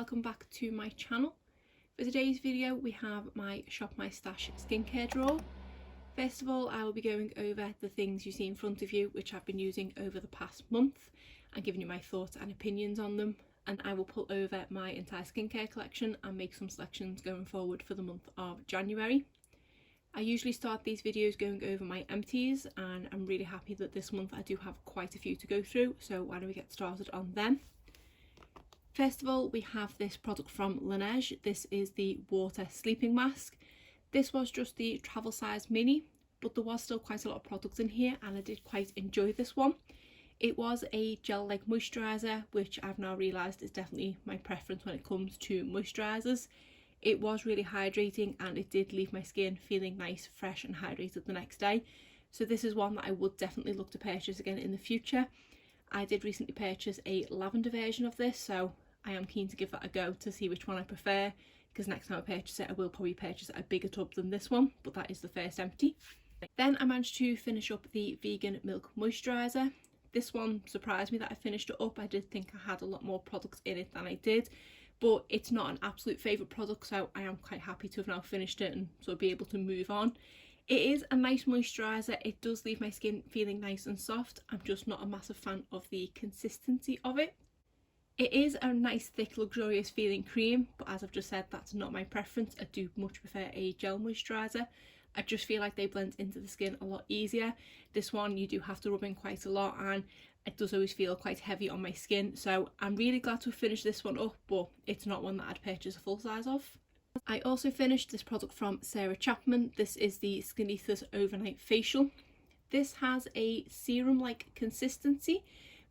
welcome back to my channel. For today's video we have my Shop My Stash skincare drawer. First of all, I will be going over the things you see in front of you which I've been using over the past month and giving you my thoughts and opinions on them, and I will pull over my entire skincare collection and make some selections going forward for the month of January. I usually start these videos going over my empties, and I'm really happy that this month I do have quite a few to go through, so why don't we get started on them. First of all, we have this product from Laneige. This is the water sleeping mask. This was just the travel size mini, but there was still quite a lot of products in here and I did quite enjoy this one. It was a gel-like moisturiser, which I've now realised is definitely my preference when it comes to moisturisers. It was really hydrating and it did leave my skin feeling nice, fresh and hydrated the next day. So this is one that I would definitely look to purchase again in the future. I did recently purchase a lavender version of this, so I am keen to give that a go to see which one I prefer, because next time I purchase it I will probably purchase a bigger tub than this one, but that is the first empty. Then I managed to finish up the vegan milk moisturiser. This one surprised me that I finished it up. I did think I had a lot more products in it than I did, but it's not an absolute favourite product, so I am quite happy to have now finished it and sort of be able to move on. It is a nice moisturiser. It does leave my skin feeling nice and soft. I'm just not a massive fan of the consistency of it. It is a nice thick luxurious feeling cream, but as I've just said, that's not my preference. I do much prefer a gel moisturiser. I just feel like they blend into the skin a lot easier. This one you do have to rub in quite a lot and it does always feel quite heavy on my skin, so I'm really glad to have finished this one up, but it's not one that I'd purchase a full size of. I also finished this product from Sarah Chapman. This is the Skin Ethers Overnight Facial. This has a serum like consistency,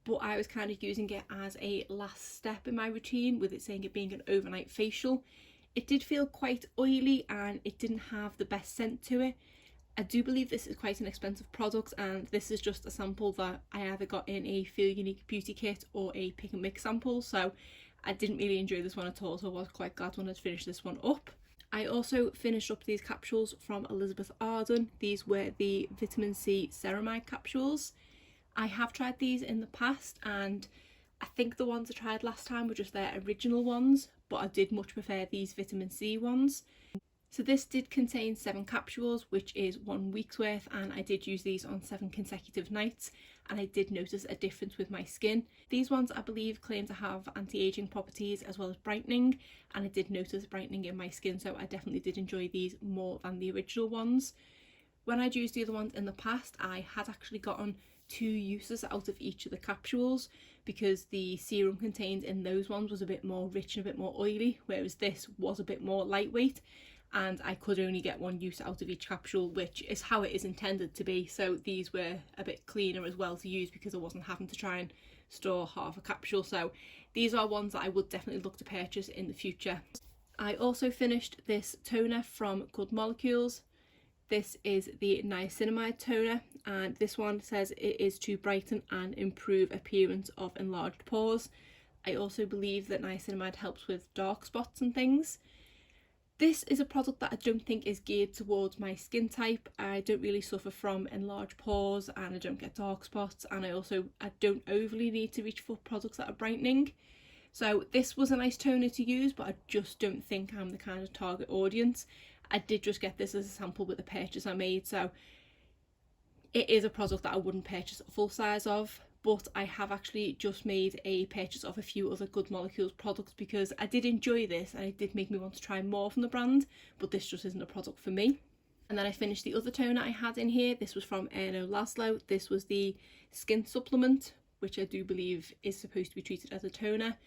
but I was kind of using it as a last step in my routine, with it saying it being an overnight facial. It did feel quite oily and it didn't have the best scent to it. I do believe this is quite an expensive product, and this is just a sample that I either got in a Feel Unique beauty kit or a pick and mix sample, so I didn't really enjoy this one at all, so I was quite glad when I'd finished this one up. I also finished up these capsules from Elizabeth Arden. These were the vitamin C ceramide capsules. I have tried these in the past and I think the ones I tried last time were just their original ones, but I did much prefer these vitamin C ones. So this did contain 7 capsules, which is 1 week's worth, and I did use these on 7 consecutive nights and I did notice a difference with my skin. These ones I believe claim to have anti-aging properties as well as brightening, and I did notice brightening in my skin, so I definitely did enjoy these more than the original ones. When I'd used the other ones in the past, I had actually gotten 2 uses out of each of the capsules, because the serum contained in those ones was a bit more rich and a bit more oily, whereas this was a bit more lightweight, and I could only get 1 use out of each capsule, which is how it is intended to be. So these were a bit cleaner as well to use because I wasn't having to try and store half a capsule. So these are ones that I would definitely look to purchase in the future. I also finished this toner from Good Molecules. This is the niacinamide toner, and this one says it is to brighten and improve appearance of enlarged pores. I also believe that niacinamide helps with dark spots and things. This is a product that I don't think is geared towards my skin type. I don't really suffer from enlarged pores and I don't get dark spots, and I don't overly need to reach for products that are brightening. So this was a nice toner to use, but I just don't think I'm the kind of target audience. I did just get this as a sample with the purchase I made, so it is a product that I wouldn't purchase a full size of, but I have actually just made a purchase of a few other Good Molecules products because I did enjoy this and it did make me want to try more from the brand, but this just isn't a product for me. And then I finished the other toner I had in here. This was from Erno Laszlo. This was the skin supplement, which I do believe is supposed to be treated as a toner.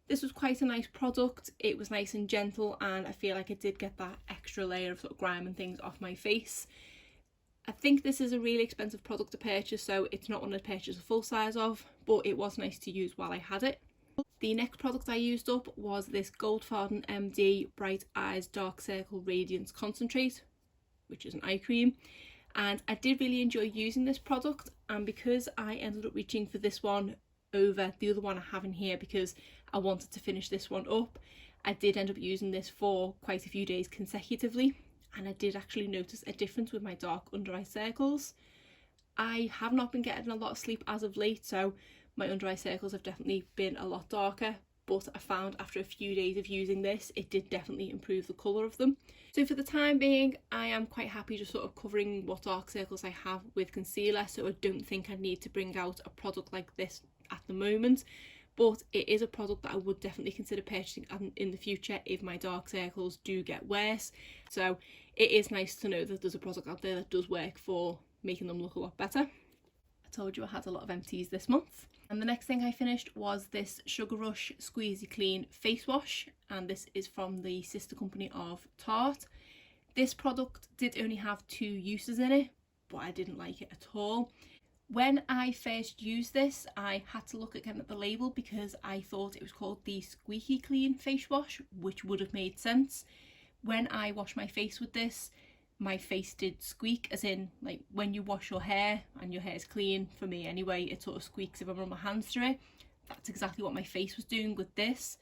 This was quite a nice product. It was nice and gentle, and I feel like it did get that extra layer of sort of grime and things off my face. I think this is a really expensive product to purchase, so it's not one I'd purchase a full size of, but it was nice to use while I had it. The next product I used up was this Goldfarden MD Bright Eyes Dark Circle Radiance Concentrate, which is an eye cream, and I did really enjoy using this product, and because I ended up reaching for this one over the other one I have in here because I wanted to finish this one up, I did end up using this for quite a few days consecutively, and I did actually notice a difference with my dark under eye circles. I have not been getting a lot of sleep as of late, so my under eye circles have definitely been a lot darker, but I found after a few days of using this, it did definitely improve the colour of them. So for the time being, I am quite happy just sort of covering what dark circles I have with concealer, so I don't think I need to bring out a product like this at the moment. But it is a product that I would definitely consider purchasing in the future if my dark circles do get worse. So it is nice to know that there's a product out there that does work for making them look a lot better. I told you I had a lot of empties this month. And the next thing I finished was this Sugar Rush Squeezy Clean face wash, and this is from the sister company of Tarte. This product did only have 2 uses in it, but I didn't like it at all. When I first used this, I had to look again at the label because I thought it was called the Squeaky Clean face wash, which would have made sense. When I washed my face with this, my face did squeak, as in like when you wash your hair and your hair is clean, for me anyway, it sort of squeaks if I run my hands through it. That's exactly what my face was doing with this,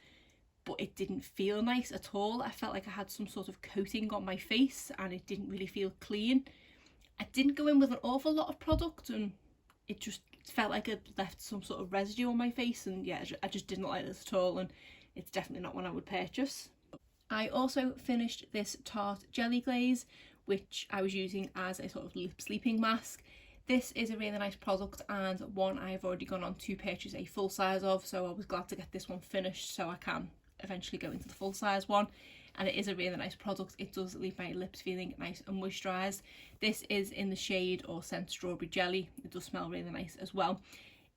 but it didn't feel nice at all. I felt like I had some sort of coating on my face and it didn't really feel clean. I didn't go in with an awful lot of product and it just felt like I'd left some sort of residue on my face, and yeah, I just didn't like this at all, and it's definitely not one I would purchase. I also finished this Tarte Jelly Glaze, which I was using as a sort of lip sleeping mask. This is a really nice product and one I've already gone on to purchase a full size of, so I was glad to get this one finished so I can eventually go into the full size one. And it is a really nice product. It does leave my lips feeling nice and moisturised. This is in the shade or scent Strawberry Jelly. It does smell really nice as well.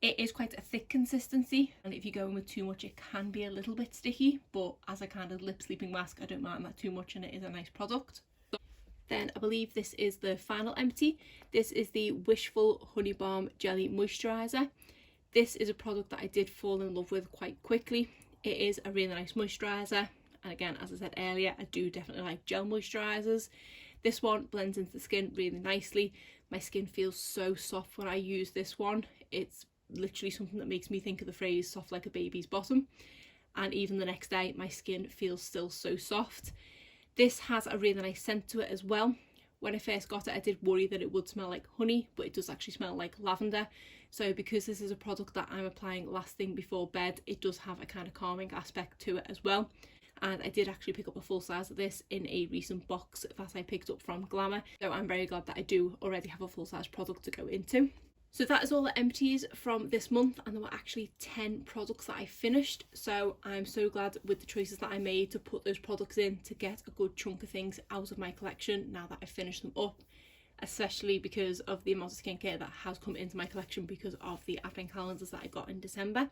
It is quite a thick consistency, and if you go in with too much it can be a little bit sticky, but as a kind of lip sleeping mask I don't mind that too much, and it is a nice product. Then I believe this is the final empty. This is the Wishful Honey Balm Jelly Moisturiser. This is a product that I did fall in love with quite quickly. It is a really nice moisturiser. And again, as I said earlier, I do definitely like gel moisturisers. This one blends into the skin really nicely. My skin feels so soft when I use this one. It's literally something that makes me think of the phrase soft like a baby's bottom. And even the next day, my skin feels still so soft. This has a really nice scent to it as well. When I first got it, I did worry that it would smell like honey, but it does actually smell like lavender. So because this is a product that I'm applying last thing before bed, it does have a kind of calming aspect to it as well. And I did actually pick up a full size of this in a recent box that I picked up from Glamour, so I'm very glad that I do already have a full size product to go into. So that is all the empties from this month, and there were actually 10 products that I finished, so I'm so glad with the choices that I made to put those products in to get a good chunk of things out of my collection now that I've finished them up, especially because of the amount of skincare that has come into my collection because of the advent calendars that I got in December.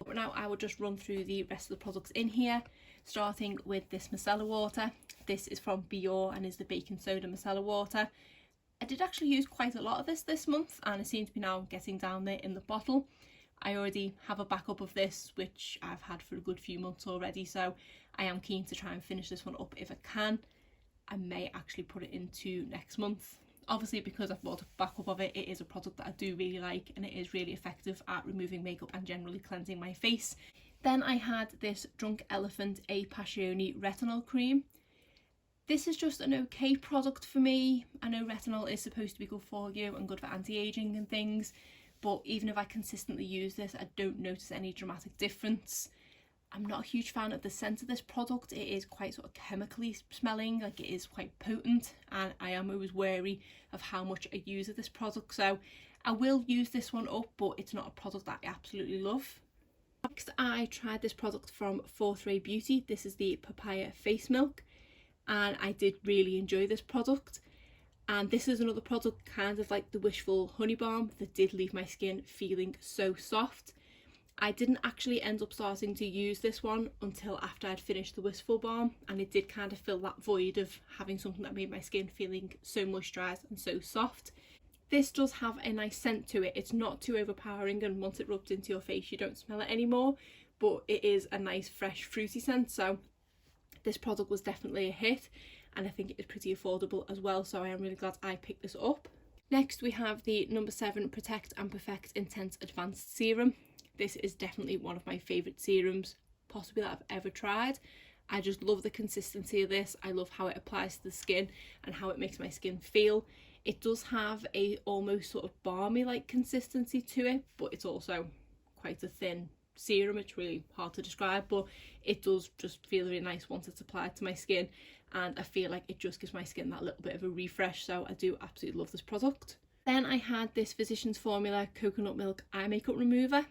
But now I will just run through the rest of the products in here, starting with this micellar water. This is from Biore and is the baking soda micellar water. I did actually use quite a lot of this month, and it seems to be now getting down there in the bottle. I already have a backup of this, which I've had for a good few months already, so I am keen to try and finish this one up if I can. I may actually put it into next month. Obviously, because I've bought a backup of it, it is a product that I do really like, and it is really effective at removing makeup and generally cleansing my face. Then I had this Drunk Elephant A Passioni Retinol Cream. This is just an okay product for me. I know retinol is supposed to be good for you and good for anti-aging and things, but even if I consistently use this, I don't notice any dramatic difference. I'm not a huge fan of the scent of this product. It is quite sort of chemically smelling, like it is quite potent, and I am always wary of how much I use of this product, so I will use this one up, but it's not a product that I absolutely love. Next, I tried this product from Fourth Ray Beauty. This is the Papaya Face Milk, and I did really enjoy this product. And this is another product kind of like the Wishful Honey Balm that did leave my skin feeling so soft. I didn't actually end up starting to use this one until after I'd finished the Wistful Balm, and it did kind of fill that void of having something that made my skin feeling so moisturised and so soft. This does have a nice scent to it. It's not too overpowering, and once it rubs into your face you don't smell it anymore, but it is a nice fresh fruity scent, so this product was definitely a hit, and I think it is pretty affordable as well, so I am really glad I picked this up. Next we have the No. 7 Protect and Perfect Intense Advanced Serum. This is definitely one of my favourite serums possibly that I've ever tried. I just love the consistency of this. I love how it applies to the skin and how it makes my skin feel. It does have a almost sort of balmy like consistency to it, but it's also quite a thin serum. It's really hard to describe, but it does just feel really nice once it's applied to my skin, and I feel like it just gives my skin that little bit of a refresh, so I do absolutely love this product. Then I had this Physicians Formula Coconut Milk Eye Makeup Remover.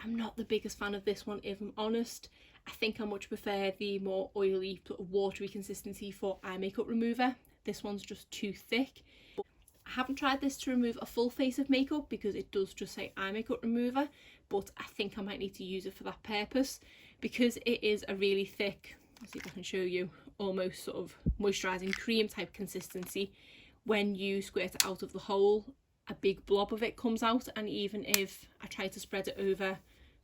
I'm not the biggest fan of this one, if I'm honest. I think I much prefer the more oily, sort of watery consistency for eye makeup remover. This one's just too thick. I haven't tried this to remove a full face of makeup because it does just say eye makeup remover, but I think I might need to use it for that purpose because it is a really thick, let's see if I can show you, almost sort of moisturising cream type consistency. When you squirt it out of the hole, a big blob of it comes out, and even if I try to spread it over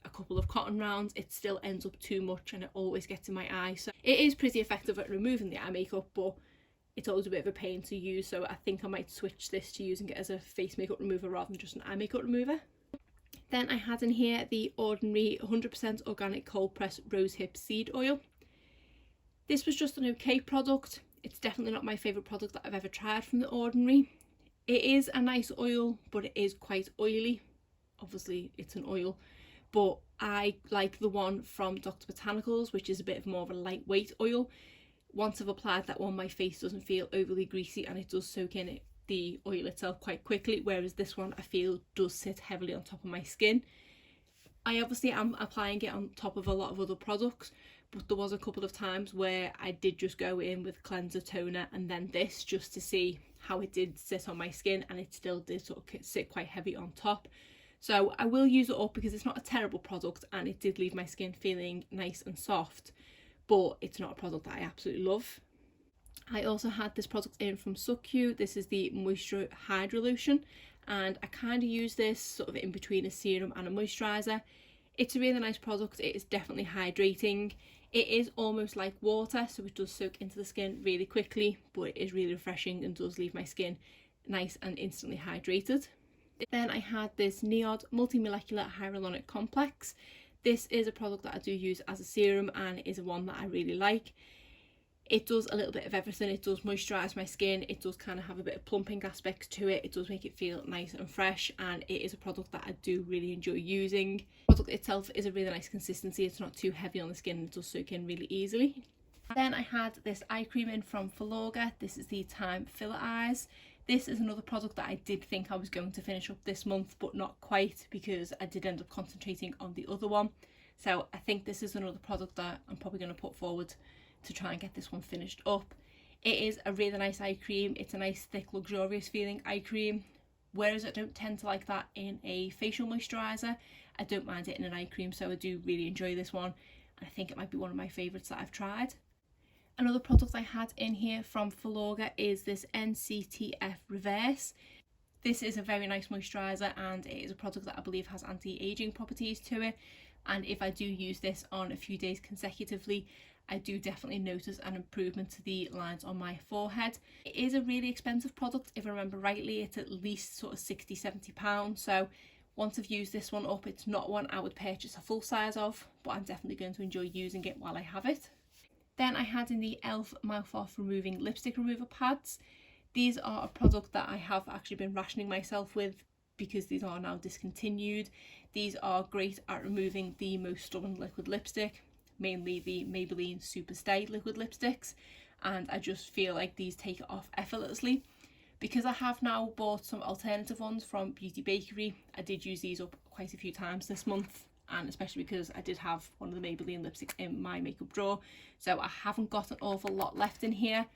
a couple of cotton rounds, it still ends up too much and it always gets in my eye. So it is pretty effective at removing the eye makeup, but it's always a bit of a pain to use, so I think I might switch this to using it as a face makeup remover rather than just an eye makeup remover. Then I had in here the Ordinary 100% organic cold pressed rosehip seed oil. This was just an okay product. It's definitely not my favourite product that I've ever tried from the Ordinary. It is a nice oil, but it is quite oily. Obviously it's an oil, but I like the one from Dr. Botanicals, which is a bit more of a lightweight oil. Once I've applied that one, my face doesn't feel overly greasy and it does soak in the oil itself quite quickly, whereas this one I feel does sit heavily on top of my skin. I obviously am applying it on top of a lot of other products, but there was a couple of times where I did just go in with cleanser, toner and then this, just to see how it did sit on my skin, and it still did sort of sit quite heavy on top. So I will use it up because it's not a terrible product and it did leave my skin feeling nice and soft, but it's not a product that I absolutely love. I also had this product in from SuckU. This is the Moisture Hydro Lotion, and I kind of use this sort of in between a serum and a moisturiser. It's a really nice product. It is definitely hydrating. It is almost like water, so it does soak into the skin really quickly, but it is really refreshing and does leave my skin nice and instantly hydrated. Then I had this NIOD Multimolecular Hyaluronic Complex. This is a product that I do use as a serum and is one that I really like. It does a little bit of everything. It does moisturise my skin, it does kind of have a bit of plumping aspects to it, it does make it feel nice and fresh, and it is a product that I do really enjoy using. The product itself is a really nice consistency, it's not too heavy on the skin and it does soak in really easily. Then I had this eye cream in from Filorga. This is the Time Filler Eyes. This is another product that I did think I was going to finish up this month, but not quite, because I did end up concentrating on the other one. So I think this is another product that I'm probably going to put forward to try and get this one finished up. It is a really nice eye cream. It's a nice thick luxurious feeling eye cream, whereas I don't tend to like that in a facial moisturiser. I don't mind it in an eye cream, so I do really enjoy this one, and I think it might be one of my favourites that I've tried. Another product I had in here from Filorga is this NCTF Reverse. This is a very nice moisturiser and it is a product that I believe has anti-aging properties to it, and if I do use this on a few days consecutively, I do definitely notice an improvement to the lines on my forehead. It is a really expensive product. If I remember rightly, it's at least sort of £60–70, so once I've used this one up, it's not one I would purchase a full size of, but I'm definitely going to enjoy using it while I have it. Then I had in the e.l.f. Mouth Off Removing Lipstick Remover Pads. These are a product that I have actually been rationing myself with because these are now discontinued. These are great at removing the most stubborn liquid lipstick, mainly the Maybelline Super Stay liquid lipsticks, and I just feel like these take it off effortlessly. Because I have now bought some alternative ones from Beauty Bakery, I did use these up quite a few times this month, and especially because I did have one of the Maybelline lipsticks in my makeup drawer, so I haven't got an awful lot left in here,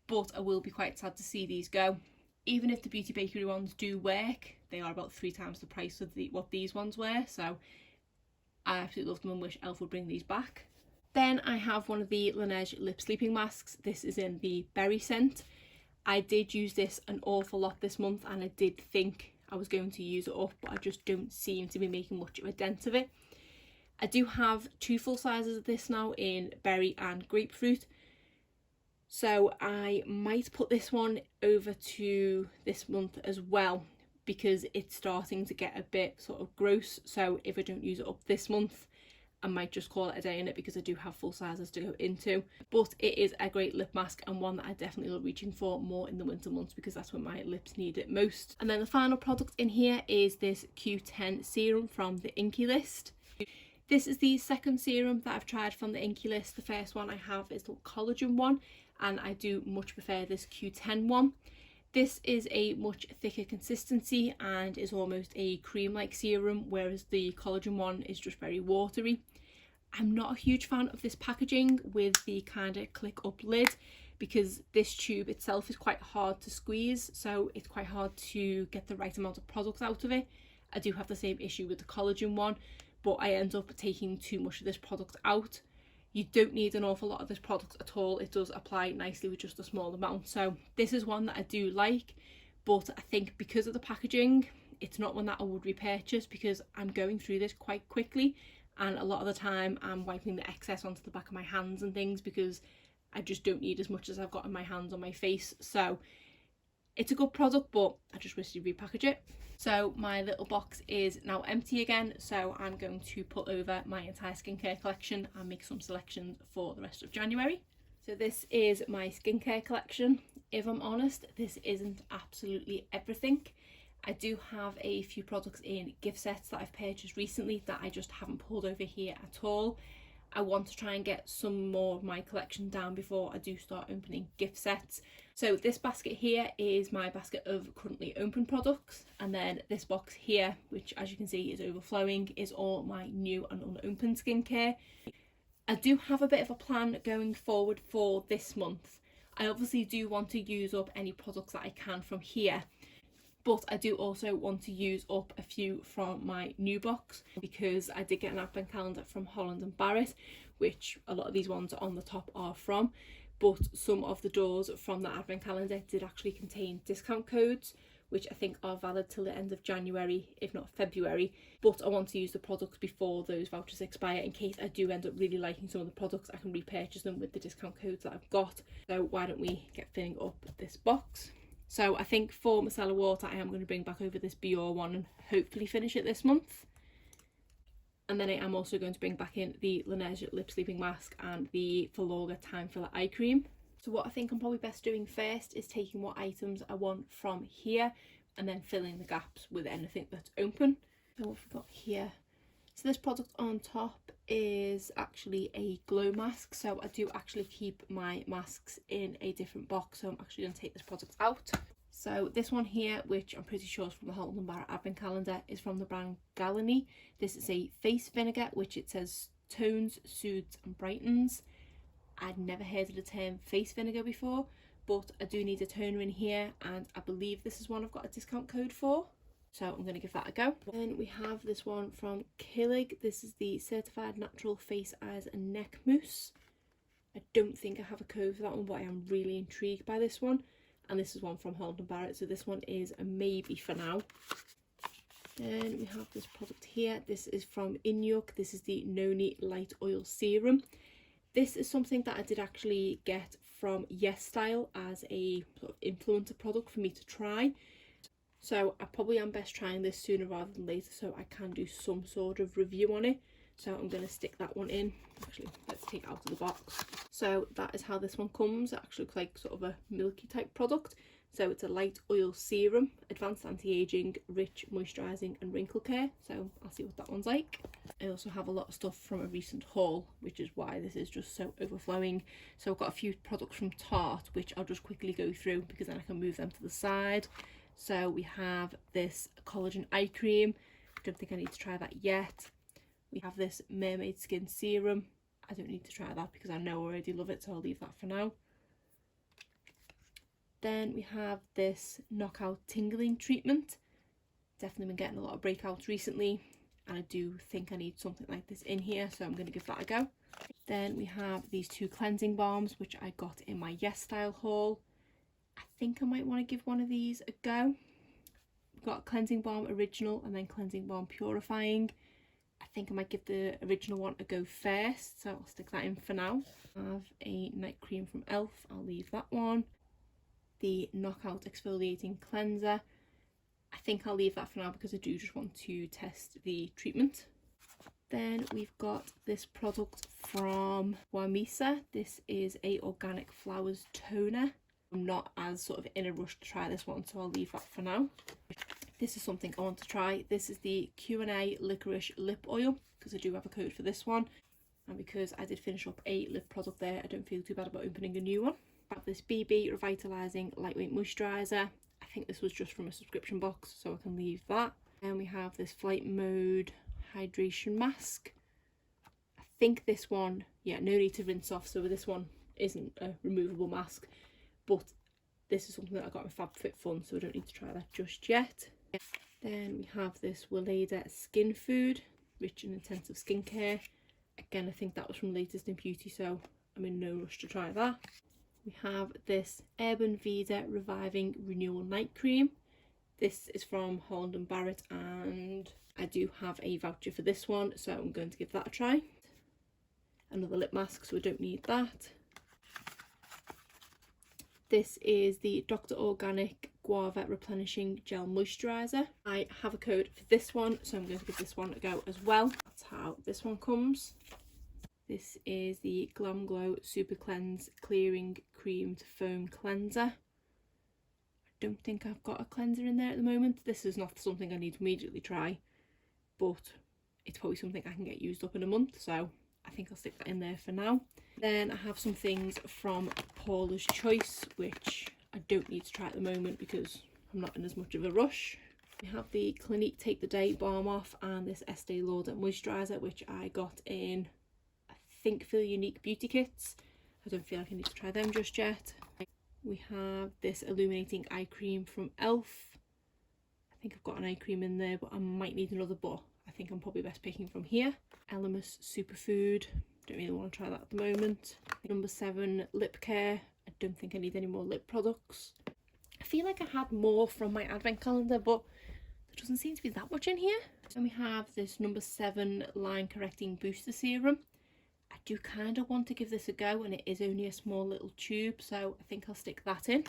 but I will be quite sad to see these go. Even if the Beauty Bakery ones do work, they are about 3 times the price of what these ones were, so I absolutely love them and wish e.l.f. would bring these back. Then I have one of the Laneige lip sleeping masks. This is in the berry scent. I did use this an awful lot this month and I did think I was going to use it up, but I just don't seem to be making much of a dent of it. I do have 2 full sizes of this now in berry and grapefruit, so I might put this one over to this month as well because it's starting to get a bit sort of gross. So if I don't use it up this month, I might just call it a day in it because I do have full sizes to go into. But it is a great lip mask and one that I definitely love reaching for more in the winter months because that's when my lips need it most. And then the final product in here is this Q10 serum from the Inky List. This is the second serum that I've tried from the Inky List. The first one I have is the collagen one, and I do much prefer this Q10 one. This is a much thicker consistency and is almost a cream-like serum, whereas the collagen one is just very watery. I'm not a huge fan of this packaging with the kind of click up lid because this tube itself is quite hard to squeeze, so it's quite hard to get the right amount of product out of it. I do have the same issue with the collagen one, but I end up taking too much of this product out. You don't need an awful lot of this product at all. It does apply nicely with just a small amount. So this is one that I do like, but I think because of the packaging, it's not one that I would repurchase because I'm going through this quite quickly. And a lot of the time I'm wiping the excess onto the back of my hands and things because I just don't need as much as I've got in my hands on my face. So it's a good product, but I just wish to repackage it. So my little box is now empty again, so I'm going to put over my entire skincare collection and make some selections for the rest of January. So this is my skincare collection. If I'm honest, this isn't absolutely everything. I do have a few products in gift sets that I've purchased recently that I just haven't pulled over here at all. I want to try and get some more of my collection down before I do start opening gift sets. So this basket here is my basket of currently open products, and then this box here, which as you can see is overflowing, is all my new and unopened skincare. I do have a bit of a plan going forward for this month. I obviously do want to use up any products that I can from here, but I do also want to use up a few from my new box because I did get an advent calendar from Holland & Barrett, which a lot of these ones on the top are from, but some of the doors from that advent calendar did actually contain discount codes, which I think are valid till the end of January, if not February. But I want to use the products before those vouchers expire in case I do end up really liking some of the products. I can repurchase them with the discount codes that I've got. So why don't we get filling up this box? So I think for micellar water, I am going to bring back over this Biore one and hopefully finish it this month. And then I am also going to bring back in the Laneige Lip Sleeping Mask and the Filorga Time Filler Eye Cream. So what I think I'm probably best doing first is taking what items I want from here and then filling the gaps with anything that's open. So what we've got here. So this product on top is actually a glow mask. So I do actually keep my masks in a different box. So I'm actually going to take this product out. So this one here, which I'm pretty sure is from the Holland & Barrett Advent Calendar, is from the brand Galani. This is a face vinegar, which it says tones, soothes and brightens. I'd never heard of the term face vinegar before, but I do need a toner in here, and I believe this is one I've got a discount code for. So I'm going to give that a go. Then we have this one from Killig. This is the Certified Natural Face, Eyes and Neck Mousse. I don't think I have a code for that one, but I am really intrigued by this one. And this is one from Holland & Barrett, so this one is a maybe for now. Then we have this product here. This is from Inyuk. This is the Noni Light Oil Serum. This is something that I did actually get from Yes Style as a sort of influencer product for me to try. So I probably am best trying this sooner rather than later so I can do some sort of review on it. So I'm going to stick that one in. Actually, let's take it out of the box. So that is how this one comes. It actually looks like sort of a milky type product. So it's a light oil serum, advanced anti-aging, rich moisturising and wrinkle care. So I'll see what that one's like. I also have a lot of stuff from a recent haul, which is why this is just so overflowing. So I've got a few products from Tarte, which I'll just quickly go through because then I can move them to the side. So we have this collagen eye cream. I don't think I need to try that yet. We have this mermaid skin serum. I don't need to try that because I know I already love it, so I'll leave that for now. Then we have this knockout tingling treatment. Definitely been getting a lot of breakouts recently, and I do think I need something like this in here, so I'm going to give that a go. Then we have these two cleansing balms, which I got in my Yes Style haul. I think I might want to give one of these a go. We've got cleansing balm original and then cleansing balm purifying. I think I might give the original one a go first, so I'll stick that in for now. I have a night cream from Elf, I'll leave that one. The Knockout Exfoliating Cleanser, I think I'll leave that for now because I do just want to test the treatment. Then we've got this product from Wamisa. This is a organic flowers toner. I'm not as sort of in a rush to try this one, so I'll leave that for now. This is something I want to try. This is the Q&A licorice lip oil, because I do have a code for this one. And because I did finish up a lip product there, I don't feel too bad about opening a new one. I have this BB Revitalising Lightweight Moisturiser. I think this was just from a subscription box, so I can leave that. And we have this Flight Mode Hydration Mask. I think this one, yeah, no need to rinse off, so this one isn't a removable mask. But this is something that I got in FabFitFun, so I don't need to try that just yet. Then we have this Weleda Skin Food, rich and intensive skincare. Again, I think that was from Latest in Beauty, so I'm in no rush to try that. We have this Urban Veda Reviving Renewal Night Cream. This is from Holland & Barrett, and I do have a voucher for this one, so I'm going to give that a try. Another lip mask, so I don't need that. This is the Dr. Organic Guava Replenishing Gel Moisturiser. I have a code for this one, so I'm going to give this one a go as well. That's how this one comes. This is the Glam Glow Super Cleanse Clearing Creamed Foam Cleanser. I don't think I've got a cleanser in there at the moment. This is not something I need to immediately try, but it's probably something I can get used up in a month, so I think I'll stick that in there for now. Then I have some things from Paula's Choice, which I don't need to try at the moment because I'm not in as much of a rush. We have the Clinique Take the Day Balm Off and this Estee Lauder Moisturiser, which I got in, I think, Feel Unique Beauty Kits. I don't feel like I need to try them just yet. We have this Illuminating Eye Cream from e.l.f. I think I've got an eye cream in there, but I might need another, but I think I'm probably best picking from here. Elemis Superfood. Don't really want to try that at the moment. Number 7 Lip Care. I don't think I need any more lip products. I feel like I had more from my advent calendar, but there doesn't seem to be that much in here. Then we have this number 7 Line Correcting Booster Serum. I do kind of want to give this a go, and it is only a small little tube, so I think I'll stick that in.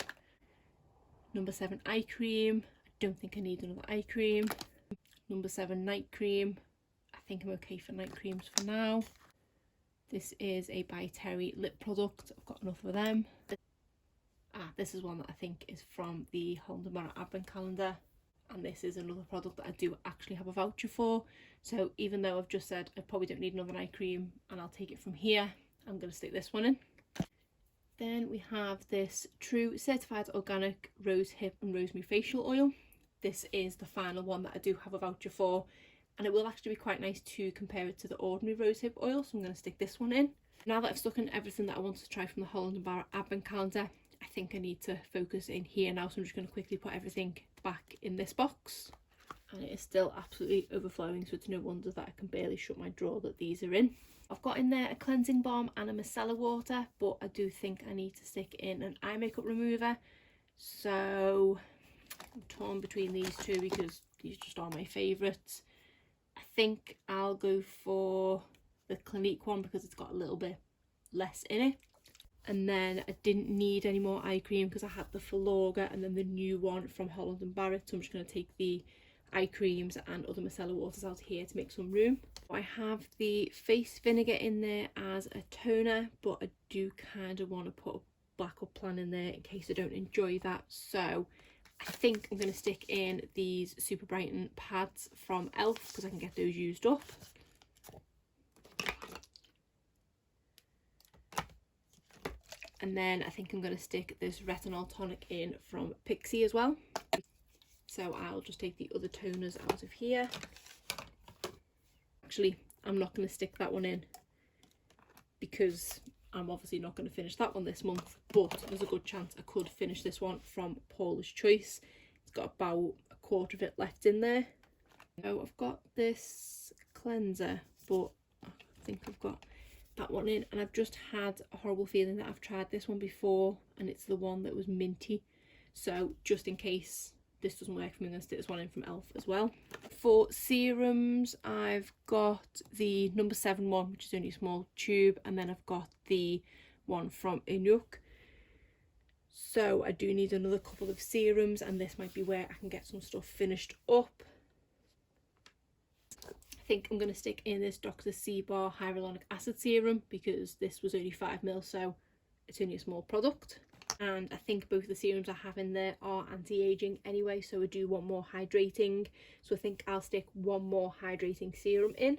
Number 7 Eye Cream. I don't think I need another eye cream. Number 7 Night Cream. I think I'm okay for night creams for now. This is a By Terry lip product. I've got enough of them. This is one that I think is from the Holland & Barrett advent calendar, and this is another product that I do actually have a voucher for. So even though I've just said I probably don't need another night cream and I'll take it from here, I'm going to stick this one in. Then we have this True Certified Organic Rose Hip and Rosemary Facial Oil. This is the final one that I do have a voucher for, and it will actually be quite nice to compare it to the ordinary rosehip oil, so I'm going to stick this one in. Now that I've stuck in everything that I wanted to try from the Holland & Barrett advent calendar, I think I need to focus in here now, so I'm just going to quickly put everything back in this box. And it is still absolutely overflowing, so it's no wonder that I can barely shut my drawer that these are in. I've got in there a cleansing balm and a micellar water, but I do think I need to stick in an eye makeup remover. So I'm torn between these two because these just are my favourites. I think I'll go for the Clinique one because it's got a little bit less in it. And then I didn't need any more eye cream because I had the Filorga and then the new one from Holland & Barrett. So I'm just going to take the eye creams and other micellar waters out here to make some room. I have the face vinegar in there as a toner, but I do kind of want to put a backup plan in there in case I don't enjoy that. So I think I'm going to stick in these Super Brighten pads from e.l.f. because I can get those used up. And then I think I'm going to stick this retinol tonic in from Pixie as well. So I'll just take the other toners out of here. Actually, I'm not going to stick that one in because I'm obviously not going to finish that one this month, but there's a good chance I could finish this one from Paula's Choice. It's got about a quarter of it left in there. So I've got this cleanser, but I think I've got that one in, and I've just had a horrible feeling that I've tried this one before and it's the one that was minty. So just in case this doesn't work for me, I'm going to stick this one in from e.l.f. as well. For serums, I've got the number 7 one, which is only a small tube, and then I've got the one from Inuk. So I do need another couple of serums, and this might be where I can get some stuff finished up. I think I'm going to stick in this Dr. Seabar hyaluronic acid serum because this was only 5ml, so it's only a small product. And I think both the serums I have in there are anti-aging anyway, so I do want more hydrating, so I think I'll stick one more hydrating serum in.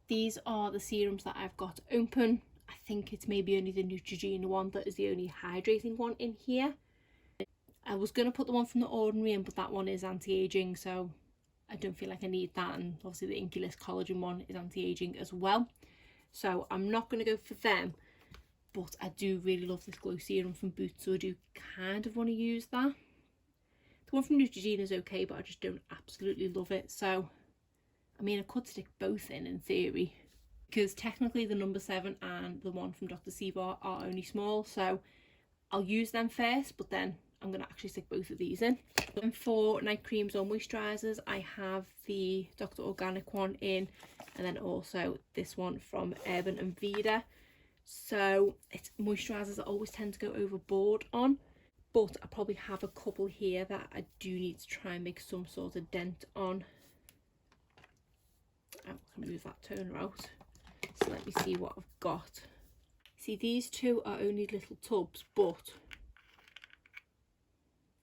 These are the serums that I've got open. I think it's maybe only the Neutrogena one that is the only hydrating one in here. I was going to put the one from The Ordinary in, but that one is anti-aging, so I don't feel like I need that. And obviously the Inculus collagen one is anti-aging as well, so I'm not going to go for them. But I do really love this glow serum from Boots, so I do kind of want to use that. The one from Neutrogena is okay, but I just don't absolutely love it. So I mean, I could stick both in theory, because technically the number 7 and the one from Dr. Seabar are only small, so I'll use them first, but then I'm going to actually stick both of these in. And for night creams or moisturisers, I have the Dr. Organic one in, and then also this one from Urban and Vida. So it's moisturisers I always tend to go overboard on, but I probably have a couple here that I do need to try and make some sort of dent on. I'm going to move that toner out, so let me see what I've got. See, these two are only little tubs, but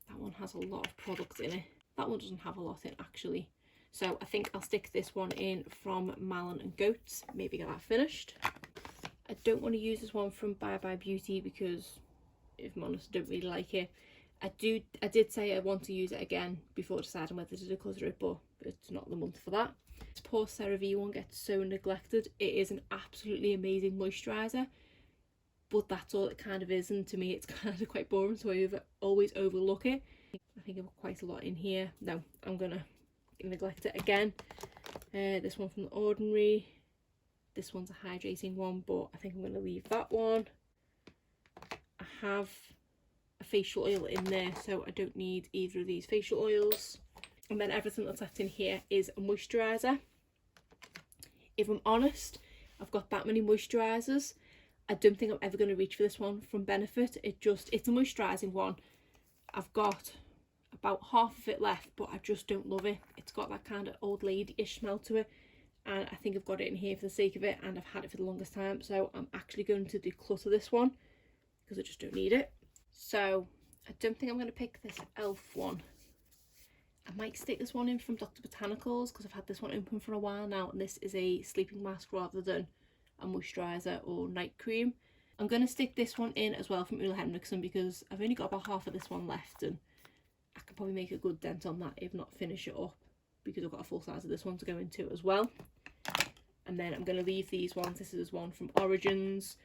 that one has a lot of product in it. That one doesn't have a lot in actually, so I think I'll stick this one in from Malin and Goats, maybe get that finished. I don't want to use this one from Bye Bye Beauty because, if I'm honest, I don't really like it. I did say I want to use it again before deciding whether to declutter it, but it's not the month for that. This poor CeraVe one gets so neglected. It is an absolutely amazing moisturiser, but that's all it kind of is, and to me it's kind of quite boring, so I always overlook it. I think I've got quite a lot in here. No, I'm gonna neglect it again. This one from The Ordinary. This one's a hydrating one, but I think I'm gonna leave that one. I have a facial oil in there, so I don't need either of these facial oils. And then everything that's left in here is a moisturiser. If I'm honest, I've got that many moisturisers. I don't think I'm ever going to reach for this one from Benefit. It's a moisturising one. I've got about half of it left, but I just don't love it. It's got that kind of old lady-ish smell to it, and I think I've got it in here for the sake of it, and I've had it for the longest time, so I'm actually going to declutter this one because I just don't need it. So I don't think I'm going to pick this e.l.f. one. I might stick this one in from Dr. Botanicals because I've had this one open for a while now, and this is a sleeping mask rather than a moisturiser or night cream. I'm going to stick this one in as well from Ulla Henriksen because I've only got about half of this one left, and I can probably make a good dent on that, if not finish it up, because I've got a full size of this one to go into as well. And then I'm going to leave these ones. This is one from Origins,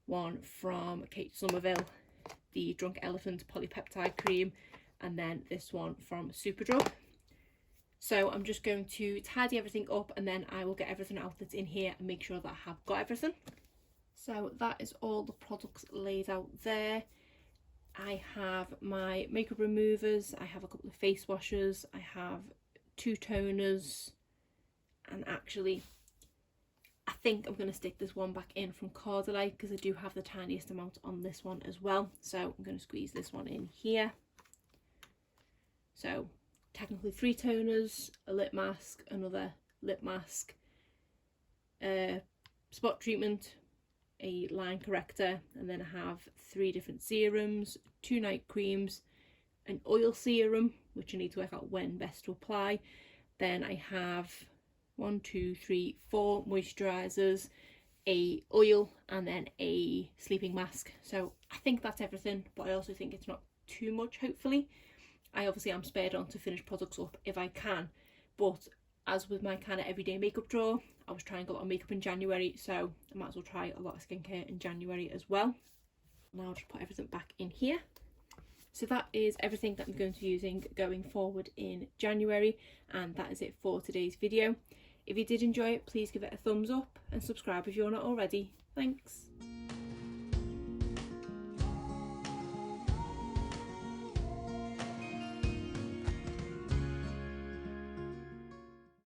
one from Kate Somerville, the Drunk Elephant polypeptide cream, and then this one from Superdrug. So I'm just going to tidy everything up, and then I will get everything out that's in here and make sure that I have got everything. So that is all the products laid out there. I have my makeup removers, I have a couple of face washes, I have 2 toners, and actually I think I'm going to stick this one back in from Caudalie because I do have the tiniest amount on this one as well. So I'm going to squeeze this one in here. So technically 3 toners, a lip mask, another lip mask, spot treatment, a line corrector, and then I have 3 different serums, 2 night creams, an oil serum, which I need to work out when best to apply. Then I have 4 moisturisers, a oil, and then a sleeping mask. So I think that's everything, but I also think it's not too much, hopefully. I obviously am spared on to finish products up if I can, but as with my kind of everyday makeup drawer, I was trying a lot of makeup in January, so I might as well try a lot of skincare in January as well. Now I'll just put everything back in here. So that is everything that I'm going to be using going forward in January, and that is it for today's video. If you did enjoy it, please give it a thumbs up and subscribe if you're not already. Thanks.